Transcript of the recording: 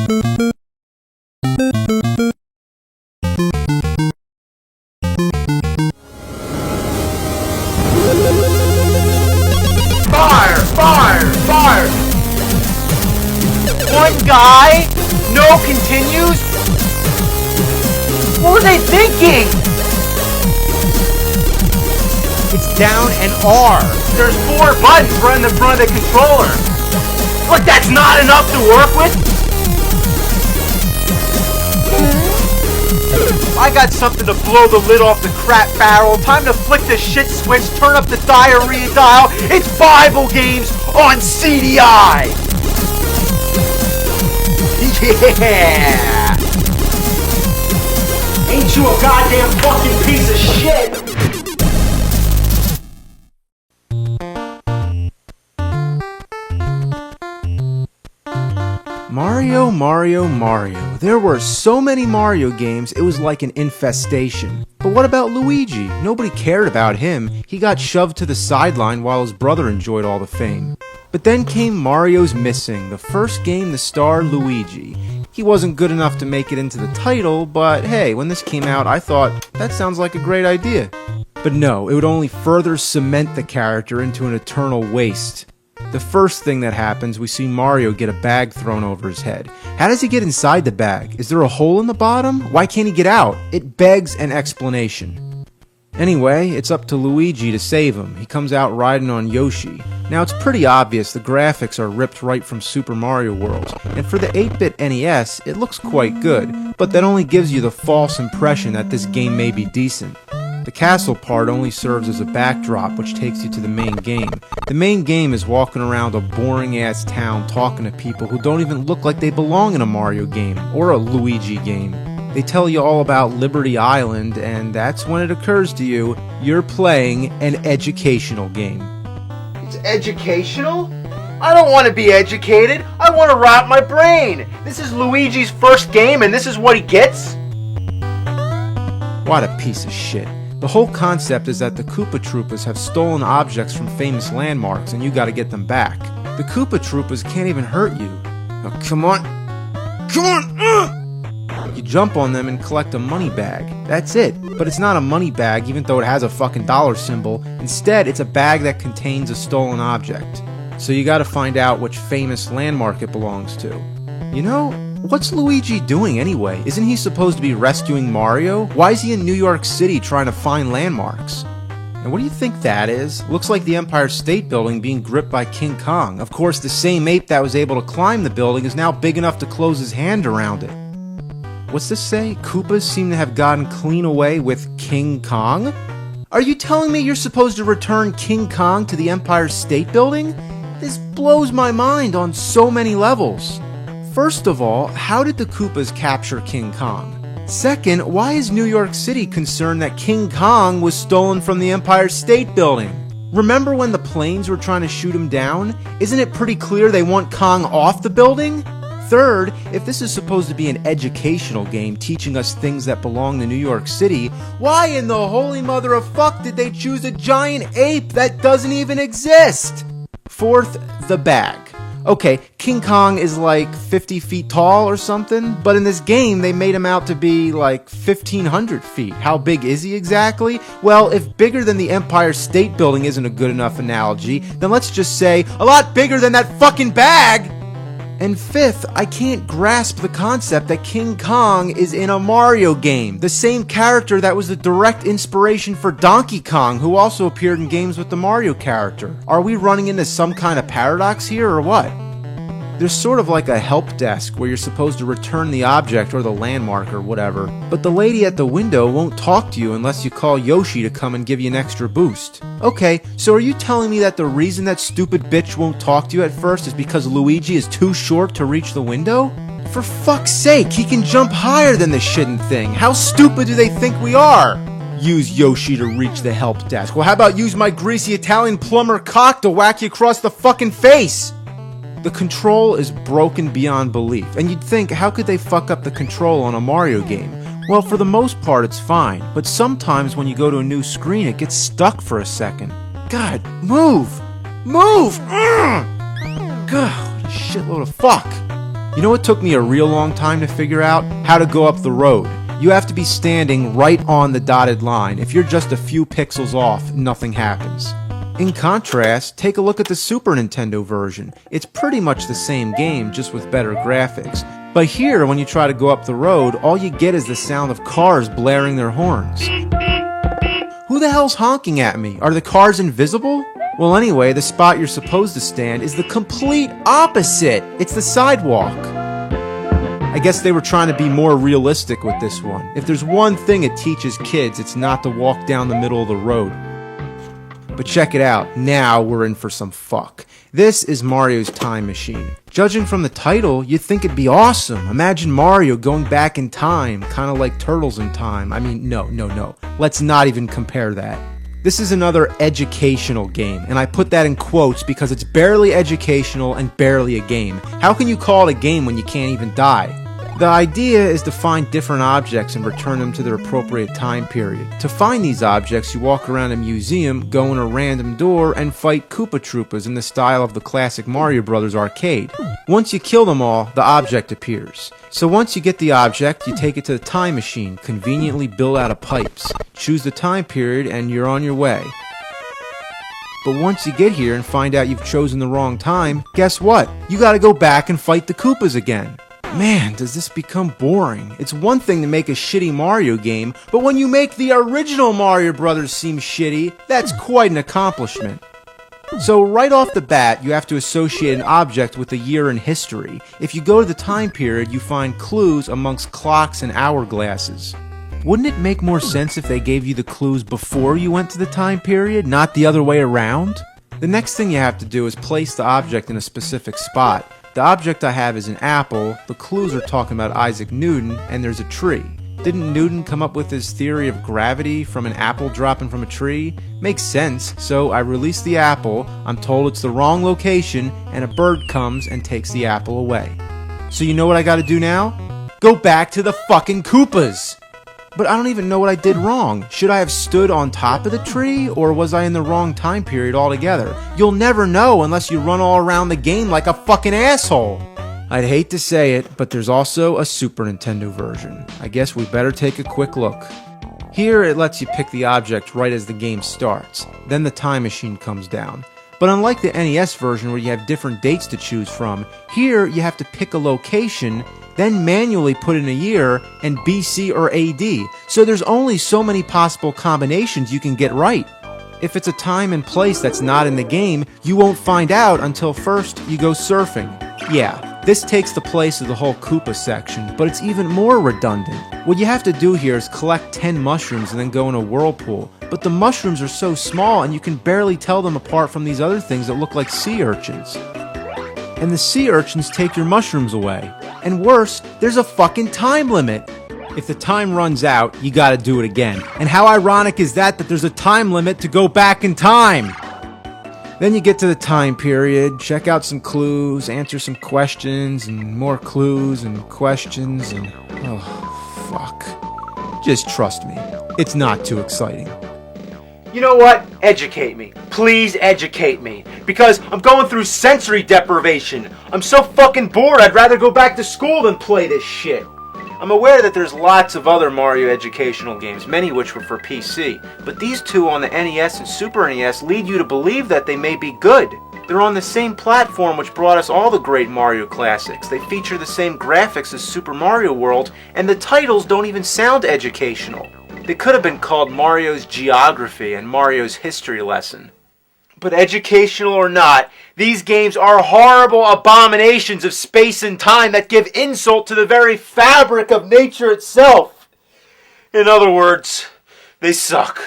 Fire! Fire! Fire! One guy? No continues? What were they thinking? It's down and R. There's 4 buttons right in the front of the controller. What, that's not enough to work with? I got something to blow the lid off the crap barrel. Time to flick the shit switch, turn up the diarrhea dial. It's Bible games on CDI. Yeah! Ain't you a goddamn fucking piece of shit? Mario, Mario, Mario. There were so many Mario games, it was like an infestation. But what about Luigi? Nobody cared about him. He got shoved to the sideline while his brother enjoyed all the fame. But then came Mario's Missing, the first game to star Luigi. He wasn't good enough to make it into the title, but hey, when this came out, I thought, that sounds like a great idea. But no, it would only further cement the character into an eternal waste. The first thing that happens, we see Mario get a bag thrown over his head. How does he get inside the bag? Is there a hole in the bottom? Why can't he get out? It begs an explanation. Anyway, it's up to Luigi to save him. He comes out riding on Yoshi. Now it's pretty obvious the graphics are ripped right from Super Mario World, and for the 8-bit NES, it looks quite good, but that only gives you the false impression that this game may be decent. The castle part only serves as a backdrop which takes you to the main game. The main game is walking around a boring-ass town talking to people who don't even look like they belong in a Mario game or a Luigi game. They tell you all about Liberty Island, and that's when it occurs to you, you're playing an educational game. It's educational? I don't want to be educated. I want to rot my brain. This is Luigi's first game and this is what he gets? What a piece of shit. The whole concept is that the Koopa Troopas have stolen objects from famous landmarks and you gotta get them back. The Koopa Troopas can't even hurt you. Now, come on! Come on! You jump on them and collect a money bag. That's it. But it's not a money bag even though it has a fucking dollar symbol. Instead, it's a bag that contains a stolen object. So you gotta find out which famous landmark it belongs to. You know, what's Luigi doing anyway? Isn't he supposed to be rescuing Mario? Why is he in New York City trying to find landmarks? And what do you think that is? Looks like the Empire State Building being gripped by King Kong. Of course, the same ape that was able to climb the building is now big enough to close his hand around it. What's this say? Koopas seem to have gotten clean away with King Kong? Are you telling me you're supposed to return King Kong to the Empire State Building? This blows my mind on so many levels. First of all, how did the Koopas capture King Kong? Second, why is New York City concerned that King Kong was stolen from the Empire State Building? Remember when the planes were trying to shoot him down? Isn't it pretty clear they want Kong off the building? Third, if this is supposed to be an educational game teaching us things that belong to New York City, why in the holy mother of fuck did they choose a giant ape that doesn't even exist? Fourth, the bag. Okay, King Kong is like 50 feet tall or something, but in this game they made him out to be like 1,500 feet. How big is he exactly? Well, if bigger than the Empire State Building isn't a good enough analogy, then let's just say a lot bigger than that fucking bag! And fifth, I can't grasp the concept that King Kong is in a Mario game, the same character that was the direct inspiration for Donkey Kong, who also appeared in games with the Mario character. Are we running into some kind of paradox here, or what? There's sort of like a help desk where you're supposed to return the object or the landmark or whatever, but the lady at the window won't talk to you unless you call Yoshi to come and give you an extra boost. Okay, so are you telling me that the reason that stupid bitch won't talk to you at first is because Luigi is too short to reach the window? For fuck's sake, he can jump higher than this shitting thing. How stupid do they think we are? Use Yoshi to reach the help desk. Well, how about use my greasy Italian plumber cock to whack you across the fucking face? The control is broken beyond belief, and you'd think, how could they fuck up the control on a Mario game? Well, for the most part it's fine, but sometimes when you go to a new screen it gets stuck for a second. God, move! Move! God, what a shitload of fuck! You know what took me a real long time to figure out? How to go up the road. You have to be standing right on the dotted line. If you're just a few pixels off, nothing happens. In contrast, take a look at the Super Nintendo version. It's pretty much the same game, just with better graphics. But here, when you try to go up the road, all you get is the sound of cars blaring their horns. Who the hell's honking at me? Are the cars invisible? Well, anyway, the spot you're supposed to stand is the complete opposite. It's the sidewalk. I guess they were trying to be more realistic with this one. If there's one thing it teaches kids, it's not to walk down the middle of the road. But check it out, now we're in for some fuck. This is Mario's Time Machine. Judging from the title, you'd think it'd be awesome. Imagine Mario going back in time, kind of like Turtles in Time. I mean, no. Let's not even compare that. This is another educational game, and I put that in quotes because it's barely educational and barely a game. How can you call it a game when you can't even die? The idea is to find different objects and return them to their appropriate time period. To find these objects, you walk around a museum, go in a random door, and fight Koopa Troopas in the style of the classic Mario Bros. Arcade. Once you kill them all, the object appears. So once you get the object, you take it to the time machine, conveniently built out of pipes. Choose the time period, and you're on your way. But once you get here and find out you've chosen the wrong time, guess what? You gotta go back and fight the Koopas again. Man, does this become boring. It's one thing to make a shitty Mario game, but when you make the original Mario Brothers seem shitty, that's quite an accomplishment. So right off the bat, you have to associate an object with a year in history. If you go to the time period, you find clues amongst clocks and hourglasses. Wouldn't it make more sense if they gave you the clues before you went to the time period, not the other way around? The next thing you have to do is place the object in a specific spot. The object I have is an apple, the clues are talking about Isaac Newton, and there's a tree. Didn't Newton come up with his theory of gravity from an apple dropping from a tree? Makes sense, so I release the apple, I'm told it's the wrong location, and a bird comes and takes the apple away. So you know what I gotta do now? Go back to the fucking Koopas! But I don't even know what I did wrong. Should I have stood on top of the tree, or was I in the wrong time period altogether? You'll never know unless you run all around the game like a fucking asshole. I'd hate to say it, but there's also a Super Nintendo version. I guess we better take a quick look. Here it lets you pick the object right as the game starts. Then the time machine comes down. But unlike the NES version where you have different dates to choose from, here you have to pick a location, then manually put in a year and BC or AD, so there's only so many possible combinations you can get right. If it's a time and place that's not in the game, you won't find out until first you go surfing. Yeah, this takes the place of the whole Koopa section, but it's even more redundant. What you have to do here is collect 10 mushrooms and then go in a whirlpool, but the mushrooms are so small and you can barely tell them apart from these other things that look like sea urchins. And the sea urchins take your mushrooms away. And worse, there's a fucking time limit. If the time runs out, you gotta do it again. And how ironic is that there's a time limit to go back in time? Then you get to the time period, check out some clues, answer some questions, and more clues and questions, and oh, fuck. Just trust me, it's not too exciting. You know what? Educate me. Please educate me. Because I'm going through sensory deprivation. I'm so fucking bored I'd rather go back to school than play this shit. I'm aware that there's lots of other Mario educational games, many which were for PC, but these two on the NES and Super NES lead you to believe that they may be good. They're on the same platform which brought us all the great Mario classics. They feature the same graphics as Super Mario World, and the titles don't even sound educational. They could have been called Mario's Geography and Mario's History Lesson. But educational or not, these games are horrible abominations of space and time that give insult to the very fabric of nature itself. In other words, they suck.